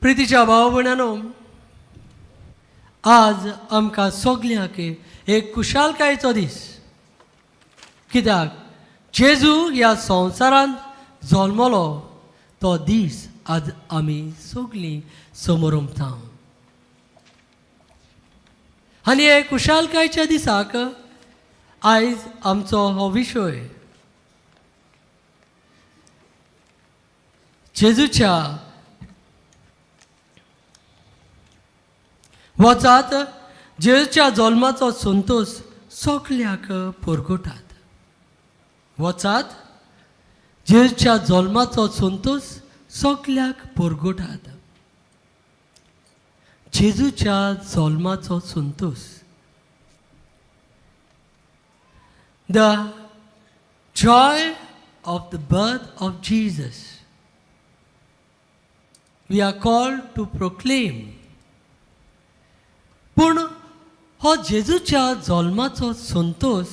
प्रितीच्या भाव भयणांनो, आज आमकां सगल्यांक एक कुशालकायेचो दीस. कित्याक जेजू ह्या संवसारांत जल्मलो तो दीस आज आमी सगळीं समोर उमता. आनी हे कुशालकायेच्या दिसाक आयज आमचो हो विशय जेजूच्या वचात जेजूच्या जल्माचो संतोश सगळ्यांक परगटात. वचात जेजूच्या जल्माचो संतोश सगळ्यांक परगटात. जेजूच्या जल्माचो संतोष. The joy of the birth of Jesus we are called to proclaim. पूण हो जेजूच्या जल्माचो संतोष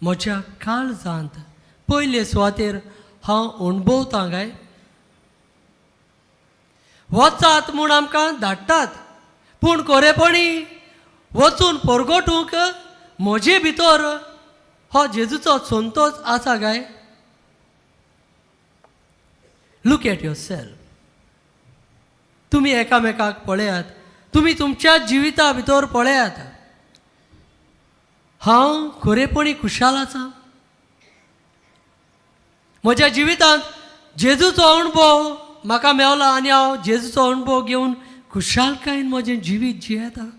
म्हज्या काळजांत पयले सुवातेर हांव अणभवतां काय. वचात म्हूण आमकां धाडटात, पूण खरेपणी वचून परगटूंक म्हजे भितर हो जेजूचो संतोष आसा काय. Look at your self. तुमी एकामेकाक पळयात, तुमी तुमच्या जिविता भितर पळयात. हांव खरेपणी खुशाल आसा. म्हज्या जिवितांत जेजूचो अणभव म्हाका मेवला आनी हांव जेजूचो अणभव घेवन खुशालकायेन म्हजें जिवीत जियेता.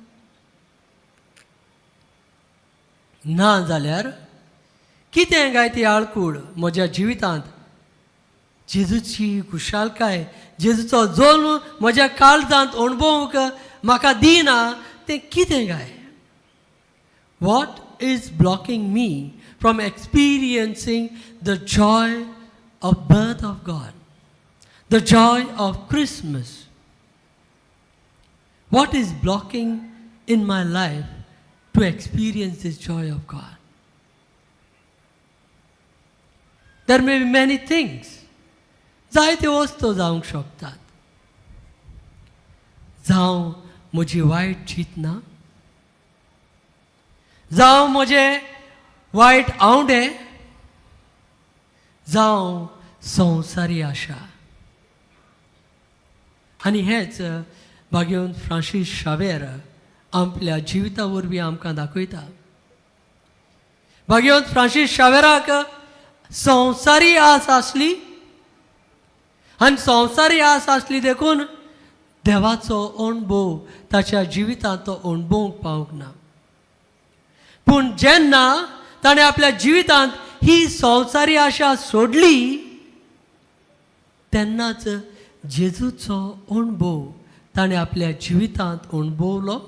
ना जाल्यार कितें काय ती आळकूड म्हज्या जिवितांत जेजूची खुशालकाय, जेजूचो जल्म म्हज्या काळजांत अणभवूंक म्हाका दिना तें कितें काय. What is blocking me from experiencing the joy of birth of God, the joy of Christmas. What is blocking in my life to experience this joy of God? There may be many things. जायते वस्तू जावंक शकतात. जावं म्हजी वायट चिंतना, जावं म्हजे वायट आवडे, जावं संवसारी आशा. आनी हेच भाग्यवंत फ्रांसीस शावेर आपल्या जिविता वरवीं आमकां दाखयता. भाग्यवंत फ्रांसीस शावेराक संवसारी आस आसली आनी संवसारी आस आसली देखून देवाचो अणभव ताच्या जिवितांत तो अणभवूंक पावूंक ना. पूण जेन्ना ताणें आपल्या जिवितांत ही संवसारी आशा सोडली तेन्नाच जेजूचो अणभव ताणें आपल्या जिवितांत अणभवलो.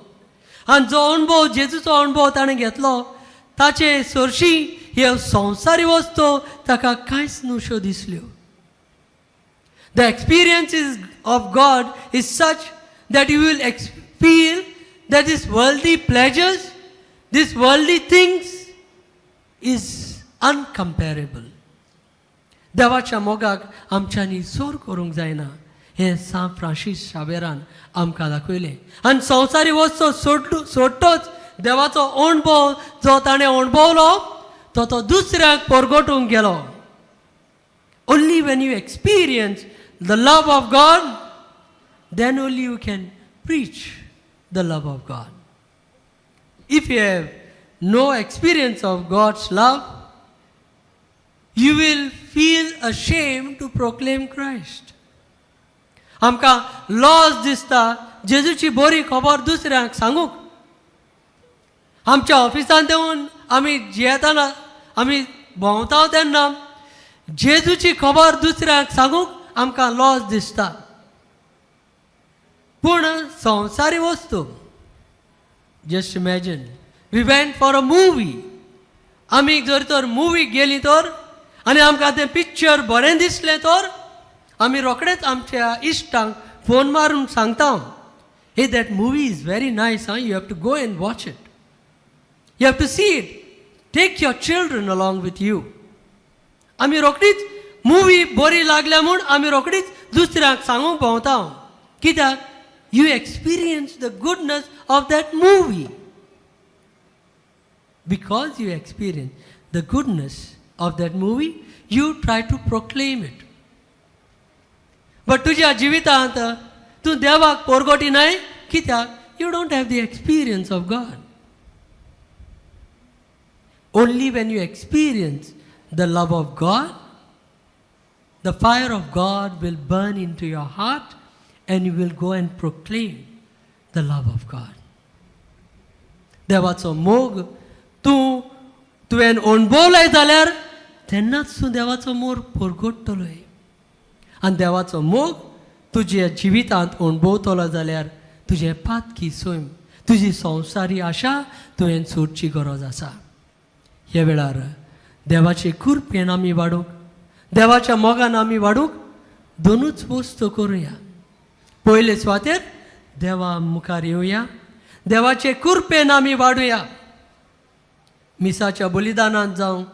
आनी जो अणभव जेजूचो अणभव ताणें घेतलो ताचे सरशी ह्यो संवसारी वस्तू ताका कांयच न्हूश्यो दिसल्यो. The experiences of God is such that you will feel that this worldly pleasures, these worldly things is uncomparable. देवाच्या मोगाक आमच्यांनी सोर करूंक जायना हें सांत फ्रांसीस शावेरान आमकां दाखयलें. आनी संवसारी वस्तू सोडटोच देवाचो अणभव जो ताणें अणभवलो तो दुसऱ्याक परगटूंक गेलो. Only when you experience the love of God, then only you can preach the love of God. If you have no experience of God's love, you will feel ashamed to proclaim Christ. आमकां loss दिसता जेजूची बरी खबर दुसऱ्यांक सांगूंक. आमच्या ऑफिसांत देऊन आमी जियेताना आमी भोंवता तेन्ना जेजूची खबर दुसऱ्यांक सांगूंक आमकां लॉस दिसता. पूण संवसारी वस्तू, just imagine we went for a movie. आमी जर तर मुवीक गेलीं तर आनी आमकां तें पिक्चर बरें दिसलें तर आमी रोखडेच आमच्या इश्टांक फोन मारून सांगता, हे that movie is very nice, you have to go and watch it, you have to see it, take your children along with you. आमी रोखडीच मुवी बरी लागल्या म्हूण आमी रोखडीच दुसऱ्यांक सांगूंक भोंवता. कित्याक you experience the goodness of that movie. Because you experience the goodness of that movie you try to proclaim it. But तुज्या जिवितांत तूं देवाक पोरगोटिनाय कित्याक you don't have the experience of God. Only when you experience the love of God, the fire of God will burn into your heart and you will go and proclaim the love of God. देवाचो मोग तुवें अणभवलोय जाल्यार तेन्नाच तूं देवाचो मोग परगडटलोय. आनी देवाचो मोग तुज्या जिवितांत अणभवतलो जाल्यार तुजें पातकी सैम, तुजी संवसारी आशा तुवें सोडची गरज आसा. ह्या वेळार देवाचे कृपेन आमी वाडूंक, देवाच्या मोगान आमी वाडूंक दोनूच वस्तू करुया. पयले सुवातेर देवा मुखार येवया, देवाचे कृपेन आमी वाडुया. मिसाच्या बलिदानांत जावं,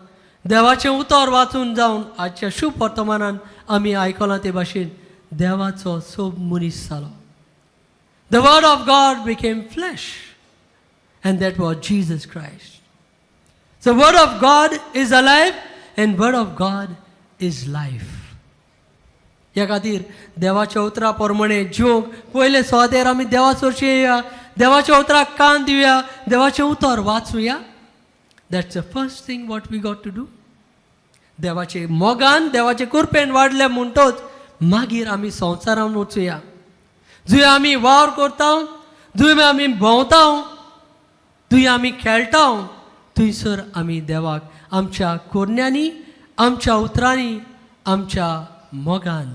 देवाचें उतर वाचून जावन आजच्या शुभ वर्तमानान आमी आयकलां ते भाशेन देवाचो सोब मनीस जालो. The word of God became flash end that was Jesus Christ. The word of God is alive and word of God is life. ह्या खातीर देवाच्या उतरा प्रमाणे जिवंक पयले सुवातेर आमी देवा चडशे येया, देवाच्या उतराक कान दिवया, देवाचें उतर वाचुया. That's the first thing what we got to do. देवाचे मोगान, देवाचे कृपेन वाडले म्हणटोच मागीर आमी संवसारान वचुया. जंय आमी वावर करता, जंय आमी भोंवता, थंय आमी खेळटा, थंयसर आमी देवाक आमच्या कोरण्यांनी, आमच्या उतरांनी, आमच्या मोगान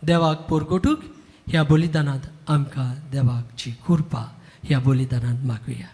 देवाक परगटूंक ह्या बलिदानांत आमकां देवाची कृपा ह्या बलिदानांत मागुया.